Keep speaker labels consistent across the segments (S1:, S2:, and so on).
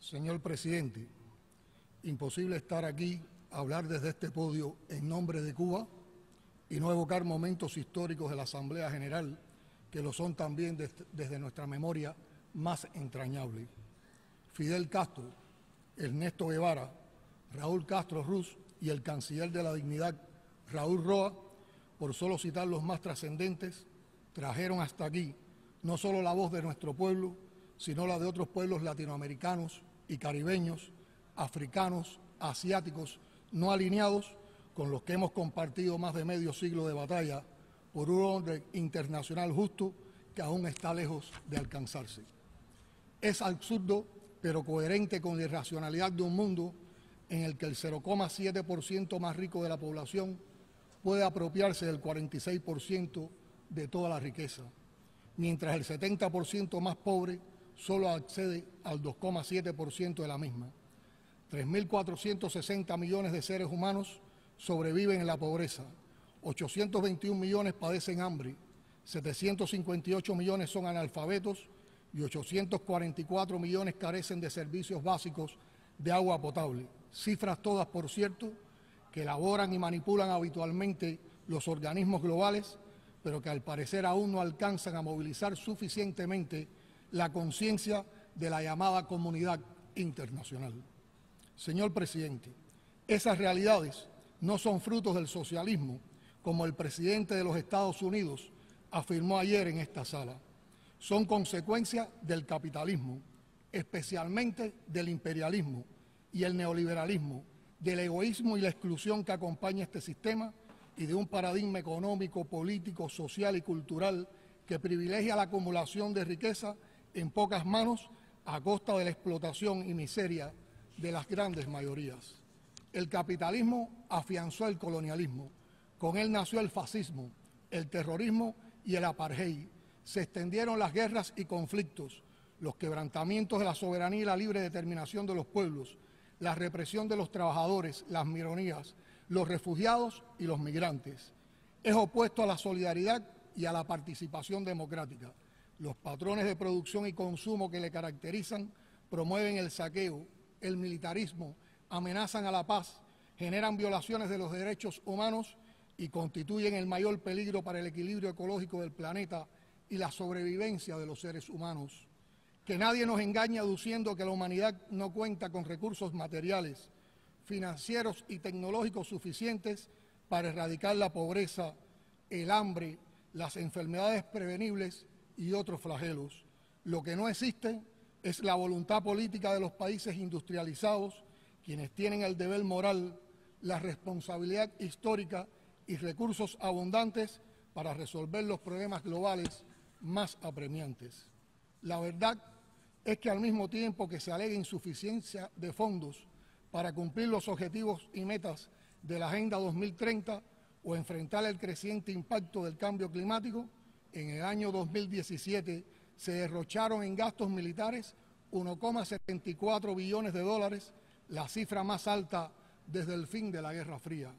S1: Señor presidente, imposible estar aquí, hablar desde este podio en nombre de Cuba y no evocar momentos históricos de la Asamblea General, que lo son también desde nuestra memoria más entrañable. Fidel Castro, Ernesto Guevara, Raúl Castro Ruz y el canciller de la dignidad, Raúl Roa, por solo citar los más trascendentes, trajeron hasta aquí no solo la voz de nuestro pueblo, sino la de otros pueblos latinoamericanos y caribeños, africanos, asiáticos, no alineados, con los que hemos compartido más de medio siglo de batalla por un orden internacional justo que aún está lejos de alcanzarse. Es absurdo, pero coherente con la irracionalidad de un mundo en el que el 0,7% más rico de la población puede apropiarse del 46% de toda la riqueza, mientras el 70% más pobre solo accede al 2,7% de la misma. 3.460 millones de seres humanos sobreviven en la pobreza, 821 millones padecen hambre, 758 millones son analfabetos y 844 millones carecen de servicios básicos de agua potable. Cifras todas, por cierto, que elaboran y manipulan habitualmente los organismos globales, pero que al parecer aún no alcanzan a movilizar suficientemente la conciencia de la llamada comunidad internacional. Señor presidente, esas realidades no son frutos del socialismo, como el presidente de los Estados Unidos afirmó ayer en esta sala. Son consecuencia del capitalismo, especialmente del imperialismo y el neoliberalismo, del egoísmo y la exclusión que acompaña este sistema y de un paradigma económico, político, social y cultural que privilegia la acumulación de riqueza en pocas manos a costa de la explotación y miseria de las grandes mayorías. El capitalismo afianzó el colonialismo, con él nació el fascismo, el terrorismo y el apartheid. Se extendieron las guerras y conflictos, los quebrantamientos de la soberanía y la libre determinación de los pueblos, la represión de los trabajadores, las minorías, los refugiados y los migrantes. Es opuesto a la solidaridad y a la participación democrática. Los patrones de producción y consumo que le caracterizan promueven el saqueo, el militarismo, amenazan a la paz, generan violaciones de los derechos humanos y constituyen el mayor peligro para el equilibrio ecológico del planeta y la sobrevivencia de los seres humanos. Que nadie nos engañe aduciendo que la humanidad no cuenta con recursos materiales, financieros y tecnológicos suficientes para erradicar la pobreza, el hambre, las enfermedades prevenibles y otros flagelos. Lo que no existe es la voluntad política de los países industrializados, quienes tienen el deber moral, la responsabilidad histórica y recursos abundantes para resolver los problemas globales más apremiantes. La verdad es que al mismo tiempo que se alega insuficiencia de fondos para cumplir los objetivos y metas de la Agenda 2030 o enfrentar el creciente impacto del cambio climático, en el año 2017 se derrocharon en gastos militares 1,74 billones de dólares, la cifra más alta desde el fin de la Guerra Fría.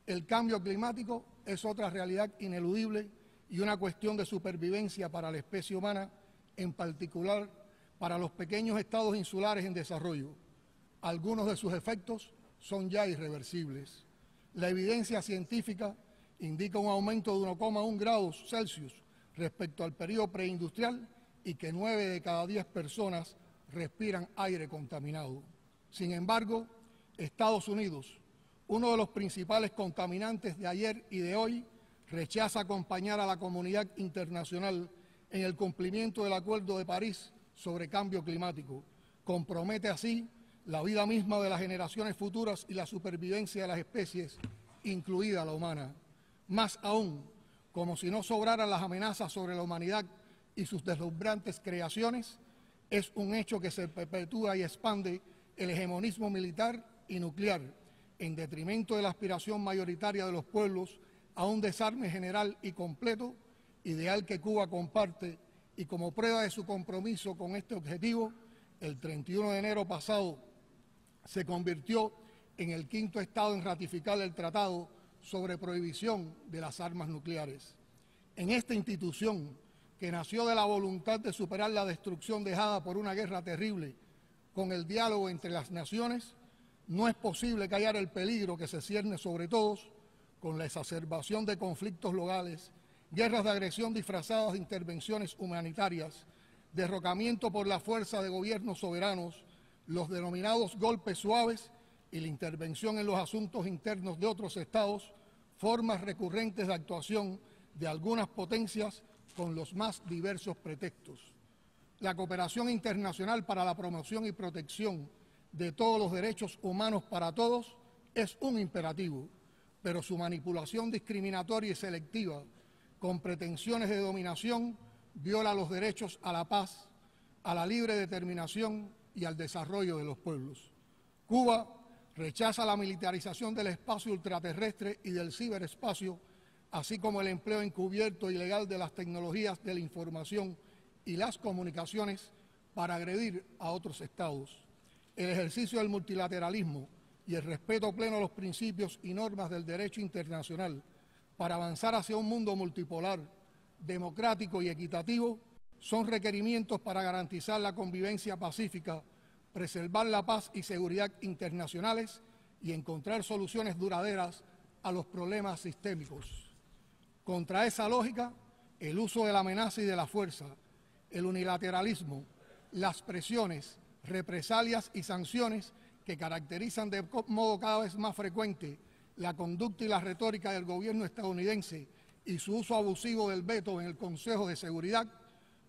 S1: El cambio climático es otra realidad ineludible y una cuestión de supervivencia para la especie humana, en particular para los pequeños estados insulares en desarrollo. Algunos de sus efectos son ya irreversibles. La evidencia científica indica un aumento de 1,1 grados Celsius respecto al periodo preindustrial y que 9 de cada 10 personas respiran aire contaminado. Sin embargo, Estados Unidos, uno de los principales contaminantes de ayer y de hoy, rechaza acompañar a la comunidad internacional en el cumplimiento del Acuerdo de París sobre cambio climático. Compromete así la vida misma de las generaciones futuras y la supervivencia de las especies, incluida la humana. Más aún, como si no sobraran las amenazas sobre la humanidad y sus deslumbrantes creaciones, es un hecho que se perpetúa y expande el hegemonismo militar y nuclear, en detrimento de la aspiración mayoritaria de los pueblos a un desarme general y completo, ideal que Cuba comparte, y como prueba de su compromiso con este objetivo, el 31 de enero pasado se convirtió en el quinto Estado en ratificar el Tratado sobre Prohibición de las Armas Nucleares. En esta institución, que nació de la voluntad de superar la destrucción dejada por una guerra terrible con el diálogo entre las naciones, no es posible callar el peligro que se cierne sobre todos con la exacerbación de conflictos locales, guerras de agresión disfrazadas de intervenciones humanitarias, derrocamiento por la fuerza de gobiernos soberanos, los denominados golpes suaves y la intervención en los asuntos internos de otros estados, formas recurrentes de actuación de algunas potencias con los más diversos pretextos. La cooperación internacional para la promoción y protección de todos los derechos humanos para todos es un imperativo, pero su manipulación discriminatoria y selectiva con pretensiones de dominación viola los derechos a la paz, a la libre determinación y al desarrollo de los pueblos. Cuba rechaza la militarización del espacio ultraterrestre y del ciberespacio, así como el empleo encubierto y ilegal de las tecnologías de la información y las comunicaciones para agredir a otros estados. El ejercicio del multilateralismo y el respeto pleno a los principios y normas del derecho internacional para avanzar hacia un mundo multipolar, democrático y equitativo son requerimientos para garantizar la convivencia pacífica, preservar la paz y seguridad internacionales y encontrar soluciones duraderas a los problemas sistémicos. Contra esa lógica, el uso de la amenaza y de la fuerza, el unilateralismo, las presiones, represalias y sanciones que caracterizan de modo cada vez más frecuente la conducta y la retórica del gobierno estadounidense y su uso abusivo del veto en el Consejo de Seguridad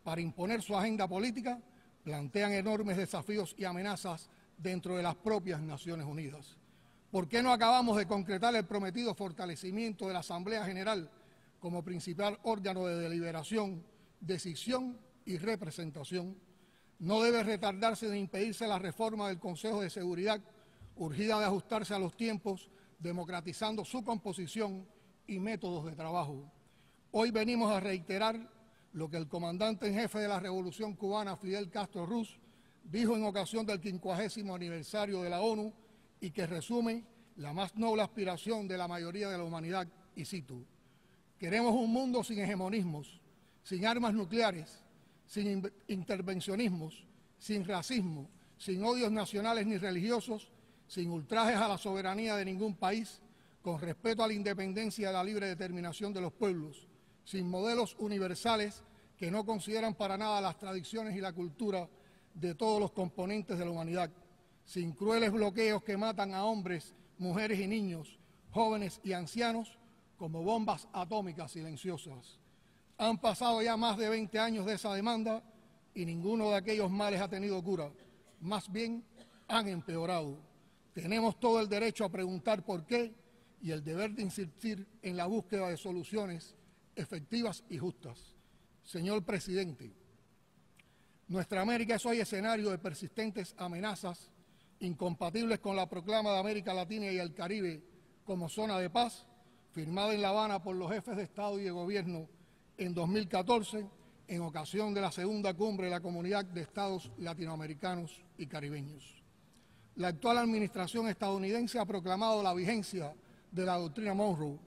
S1: para imponer su agenda política, plantean enormes desafíos y amenazas dentro de las propias Naciones Unidas. ¿Por qué no acabamos de concretar el prometido fortalecimiento de la Asamblea General como principal órgano de deliberación, decisión y representación? No debe retardarse ni impedirse la reforma del Consejo de Seguridad, urgida de ajustarse a los tiempos, democratizando su composición y métodos de trabajo. Hoy venimos a reiterar lo que el comandante en jefe de la Revolución Cubana, Fidel Castro Ruz, dijo en ocasión del 50º aniversario de la ONU y que resume la más noble aspiración de la mayoría de la humanidad, y cito: queremos un mundo sin hegemonismos, sin armas nucleares, sin intervencionismos, sin racismo, sin odios nacionales ni religiosos, sin ultrajes a la soberanía de ningún país, con respeto a la independencia y a la libre determinación de los pueblos, sin modelos universales que no consideran para nada las tradiciones y la cultura de todos los componentes de la humanidad, sin crueles bloqueos que matan a hombres, mujeres y niños, jóvenes y ancianos como bombas atómicas silenciosas. Han pasado ya más de 20 años de esa demanda y ninguno de aquellos males ha tenido cura, más bien han empeorado. Tenemos todo el derecho a preguntar por qué y el deber de insistir en la búsqueda de soluciones efectivas y justas. Señor presidente, nuestra América es hoy escenario de persistentes amenazas incompatibles con la proclama de América Latina y el Caribe como zona de paz, firmada en La Habana por los jefes de Estado y de Gobierno en 2014, en ocasión de la segunda cumbre de la Comunidad de Estados Latinoamericanos y Caribeños. La actual administración estadounidense ha proclamado la vigencia de la doctrina Monroe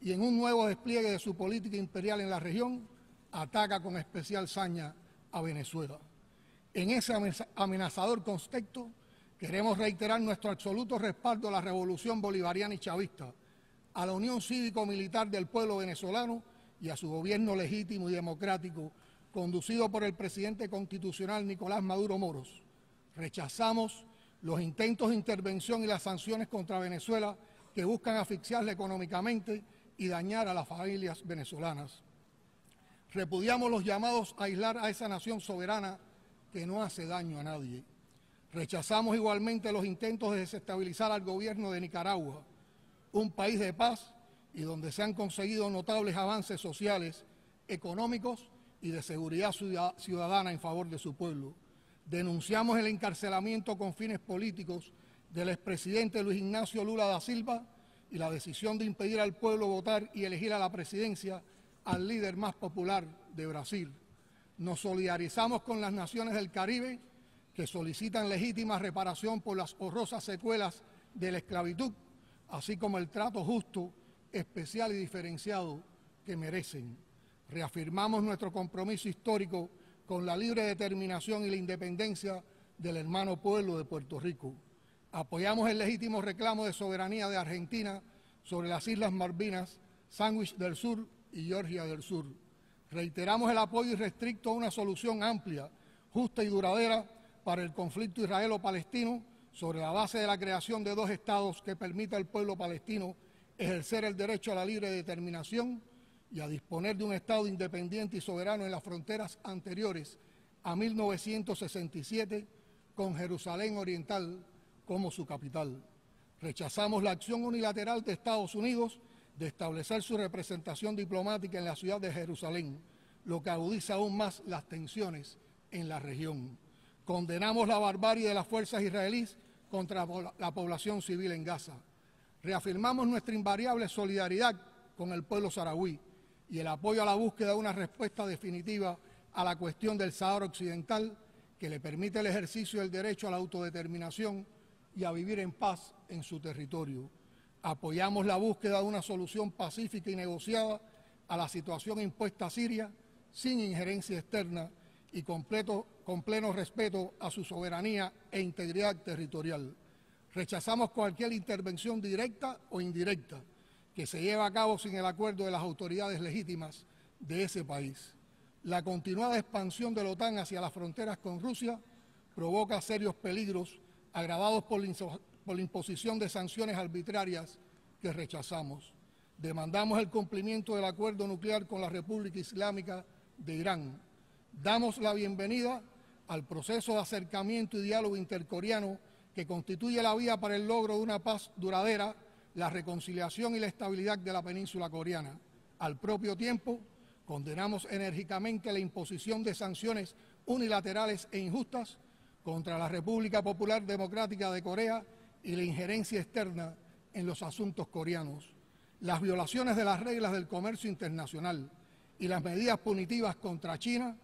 S1: y en un nuevo despliegue de su política imperial en la región, ataca con especial saña a Venezuela. En ese amenazador contexto, queremos reiterar nuestro absoluto respaldo a la revolución bolivariana y chavista, a la unión cívico-militar del pueblo venezolano y a su gobierno legítimo y democrático, conducido por el presidente constitucional Nicolás Maduro Moros. Rechazamos los intentos de intervención y las sanciones contra Venezuela que buscan asfixiarla económicamente y dañar a las familias venezolanas. Repudiamos los llamados a aislar a esa nación soberana que no hace daño a nadie. Rechazamos igualmente los intentos de desestabilizar al gobierno de Nicaragua, un país de paz y donde se han conseguido notables avances sociales, económicos y de seguridad ciudadana en favor de su pueblo. Denunciamos el encarcelamiento con fines políticos del expresidente Luis Ignacio Lula da Silva y la decisión de impedir al pueblo votar y elegir a la presidencia al líder más popular de Brasil. Nos solidarizamos con las naciones del Caribe que solicitan legítima reparación por las horrorosas secuelas de la esclavitud, así como el trato justo, especial y diferenciado que merecen. Reafirmamos nuestro compromiso histórico con la libre determinación y la independencia del hermano pueblo de Puerto Rico. Apoyamos el legítimo reclamo de soberanía de Argentina sobre las Islas Malvinas, Sandwich del Sur y Georgia del Sur. Reiteramos el apoyo irrestricto a una solución amplia, justa y duradera para el conflicto israelo-palestino sobre la base de la creación de dos estados que permita al pueblo palestino ejercer el derecho a la libre determinación y a disponer de un estado independiente y soberano en las fronteras anteriores a 1967, con Jerusalén Oriental como su capital. Rechazamos la acción unilateral de Estados Unidos de establecer su representación diplomática en la ciudad de Jerusalén, lo que agudiza aún más las tensiones en la región. Condenamos la barbarie de las fuerzas israelíes contra la población civil en Gaza. Reafirmamos nuestra invariable solidaridad con el pueblo saharaui y el apoyo a la búsqueda de una respuesta definitiva a la cuestión del Sáhara Occidental que le permite el ejercicio del derecho a la autodeterminación y a vivir en paz en su territorio. Apoyamos la búsqueda de una solución pacífica y negociada a la situación impuesta a Siria sin injerencia externa y con pleno respeto a su soberanía e integridad territorial. Rechazamos cualquier intervención directa o indirecta que se lleve a cabo sin el acuerdo de las autoridades legítimas de ese país. La continuada expansión de la OTAN hacia las fronteras con Rusia provoca serios peligros agravados por la imposición de sanciones arbitrarias que rechazamos. Demandamos el cumplimiento del acuerdo nuclear con la República Islámica de Irán. Damos la bienvenida al proceso de acercamiento y diálogo intercoreano que constituye la vía para el logro de una paz duradera, la reconciliación y la estabilidad de la península coreana. Al propio tiempo, condenamos enérgicamente la imposición de sanciones unilaterales e injustas contra la República Popular Democrática de Corea y la injerencia externa en los asuntos coreanos. Las violaciones de las reglas del comercio internacional y las medidas punitivas contra China,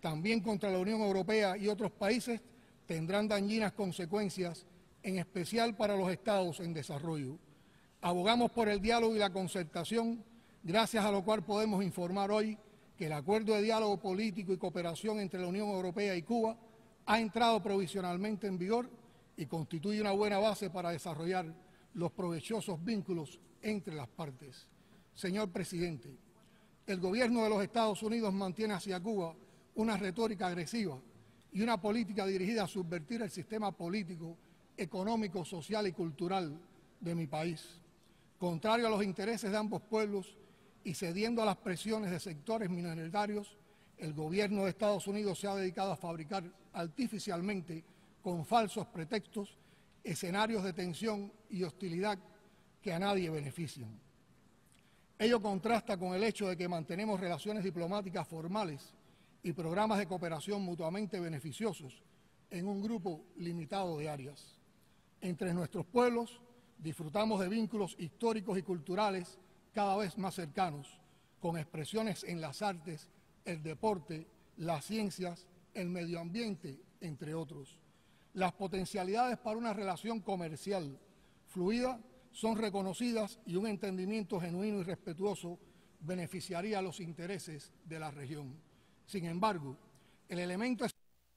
S1: también contra la Unión Europea y otros países, tendrán dañinas consecuencias, en especial para los estados en desarrollo. Abogamos por el diálogo y la concertación, gracias a lo cual podemos informar hoy que el acuerdo de diálogo político y cooperación entre la Unión Europea y Cuba ha entrado provisionalmente en vigor y constituye una buena base para desarrollar los provechosos vínculos entre las partes. Señor presidente, el gobierno de los Estados Unidos mantiene hacia Cuba una retórica agresiva y una política dirigida a subvertir el sistema político, económico, social y cultural de mi país. Contrario a los intereses de ambos pueblos y cediendo a las presiones de sectores minoritarios, el gobierno de Estados Unidos se ha dedicado a fabricar artificialmente, con falsos pretextos, escenarios de tensión y hostilidad que a nadie benefician. Ello contrasta con el hecho de que mantenemos relaciones diplomáticas formales y programas de cooperación mutuamente beneficiosos en un grupo limitado de áreas. Entre nuestros pueblos disfrutamos de vínculos históricos y culturales cada vez más cercanos, con expresiones en las artes, el deporte, las ciencias, el medio ambiente, entre otros. Las potencialidades para una relación comercial fluida son reconocidas y un entendimiento genuino y respetuoso beneficiaría a los intereses de la región. Sin embargo, el elemento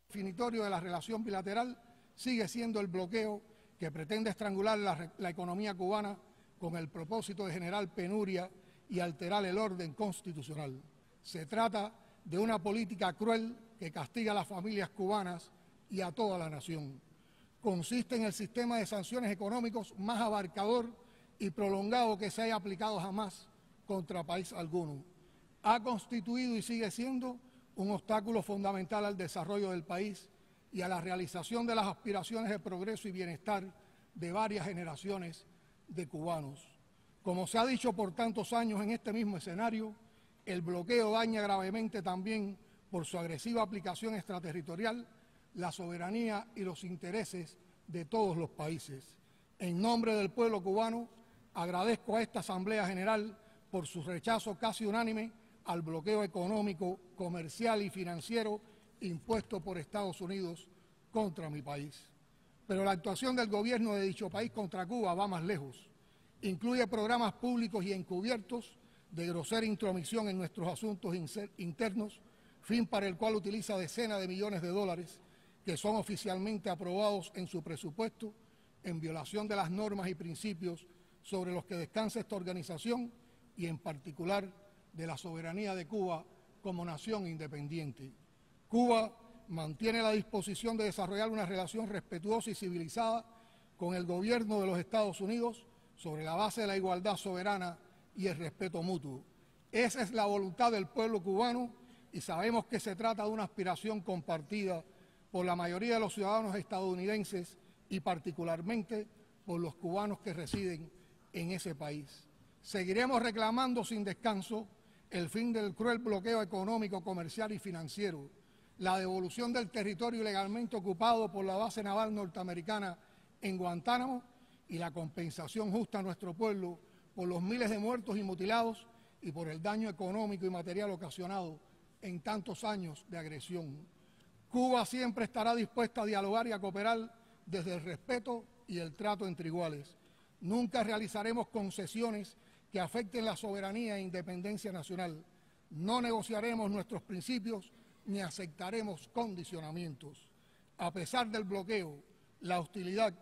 S1: definitorio de la relación bilateral sigue siendo el bloqueo que pretende estrangular la economía cubana con el propósito de generar penuria y alterar el orden constitucional. Se trata de una política cruel que castiga a las familias cubanas y a toda la nación. Consiste en el sistema de sanciones económicos más abarcador y prolongado que se haya aplicado jamás contra país alguno. Ha constituido y sigue siendo un obstáculo fundamental al desarrollo del país y a la realización de las aspiraciones de progreso y bienestar de varias generaciones de cubanos. Como se ha dicho por tantos años en este mismo escenario, el bloqueo daña gravemente también, por su agresiva aplicación extraterritorial, la soberanía y los intereses de todos los países. En nombre del pueblo cubano, agradezco a esta Asamblea General por su rechazo casi unánime al bloqueo económico, comercial y financiero impuesto por Estados Unidos contra mi país. Pero la actuación del gobierno de dicho país contra Cuba va más lejos. Incluye programas públicos y encubiertos de grosera intromisión en nuestros asuntos internos, fin para el cual utiliza decenas de millones de dólares que son oficialmente aprobados en su presupuesto en violación de las normas y principios sobre los que descansa esta organización y en particular de la soberanía de Cuba como nación independiente. Cuba mantiene la disposición de desarrollar una relación respetuosa y civilizada con el gobierno de los Estados Unidos sobre la base de la igualdad soberana y el respeto mutuo. Esa es la voluntad del pueblo cubano y sabemos que se trata de una aspiración compartida por la mayoría de los ciudadanos estadounidenses y particularmente por los cubanos que residen en ese país. Seguiremos reclamando sin descanso el fin del cruel bloqueo económico, comercial y financiero, la devolución del territorio ilegalmente ocupado por la base naval norteamericana en Guantánamo y la compensación justa a nuestro pueblo por los miles de muertos y mutilados y por el daño económico y material ocasionado en tantos años de agresión. Cuba siempre estará dispuesta a dialogar y a cooperar desde el respeto y el trato entre iguales. Nunca realizaremos concesiones que afecten la soberanía e independencia nacional. No negociaremos nuestros principios ni aceptaremos condicionamientos. A pesar del bloqueo, la hostilidad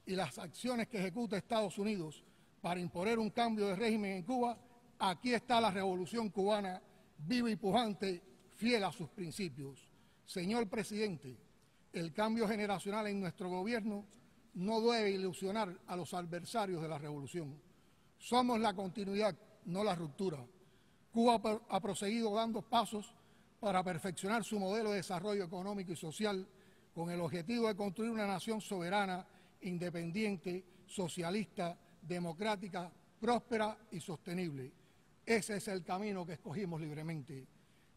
S1: y las acciones que ejecuta Estados Unidos para imponer un cambio de régimen en Cuba, aquí está la revolución cubana, viva y pujante, fiel a sus principios. Señor presidente, el cambio generacional en nuestro gobierno no debe ilusionar a los adversarios de la revolución. Somos la continuidad, no la ruptura. Cuba ha proseguido dando pasos para perfeccionar su modelo de desarrollo económico y social con el objetivo de construir una nación soberana, independiente, socialista, democrática, próspera y sostenible. Ese es el camino que escogimos libremente.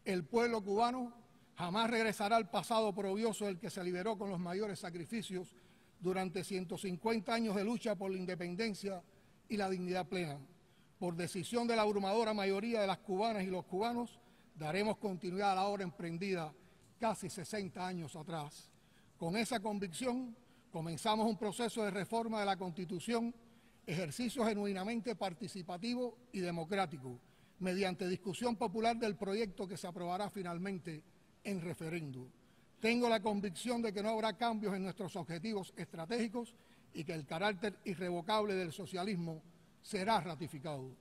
S1: El pueblo cubano jamás regresará al pasado oprobioso del que se liberó con los mayores sacrificios durante 150 años de lucha por la independencia y la dignidad plena. Por decisión de la abrumadora mayoría de las cubanas y los cubanos, daremos continuidad a la obra emprendida casi 60 años atrás. Con esa convicción, comenzamos un proceso de reforma de la Constitución, ejercicio genuinamente participativo y democrático, mediante discusión popular del proyecto que se aprobará finalmente en referendo. Tengo la convicción de que no habrá cambios en nuestros objetivos estratégicos y que el carácter irrevocable del socialismo será ratificado.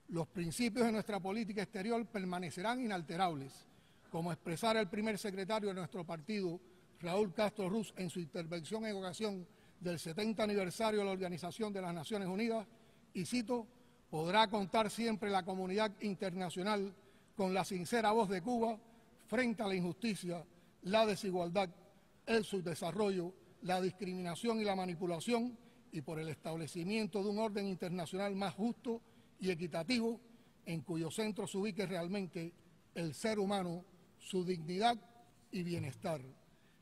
S1: Los principios de nuestra política exterior permanecerán inalterables, como expresara el primer secretario de nuestro partido, Raúl Castro Ruz, en su intervención en ocasión del 70 aniversario de la Organización de las Naciones Unidas, y cito: podrá contar siempre la comunidad internacional con la sincera voz de Cuba frente a la injusticia, la desigualdad, el subdesarrollo, la discriminación y la manipulación, y por el establecimiento de un orden internacional más justo y equitativo, en cuyo centro se ubique realmente el ser humano, su dignidad y bienestar.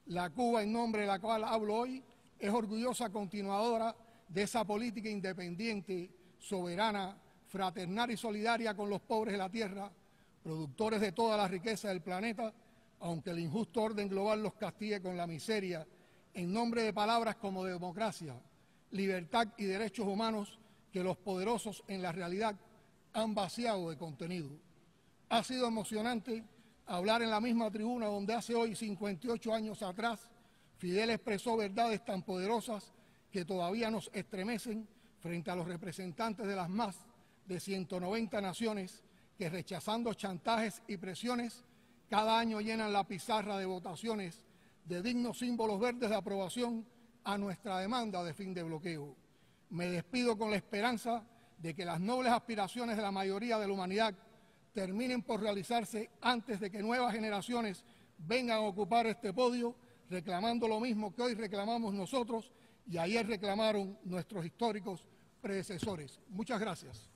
S1: La Cuba en nombre de la cual hablo hoy es orgullosa continuadora de esa política independiente, soberana, fraternal y solidaria con los pobres de la tierra, productores de toda la riqueza del planeta, aunque el injusto orden global los castigue con la miseria, en nombre de palabras como democracia, libertad y derechos humanos que los poderosos en la realidad han vaciado de contenido. Ha sido emocionante hablar en la misma tribuna donde hace hoy 58 años atrás Fidel expresó verdades tan poderosas que todavía nos estremecen frente a los representantes de las más de 190 naciones que, rechazando chantajes y presiones, cada año llenan la pizarra de votaciones de dignos símbolos verdes de aprobación a nuestra demanda de fin de bloqueo. Me despido con la esperanza de que las nobles aspiraciones de la mayoría de la humanidad terminen por realizarse antes de que nuevas generaciones vengan a ocupar este podio reclamando lo mismo que hoy reclamamos nosotros y ayer reclamaron nuestros históricos predecesores. Muchas gracias.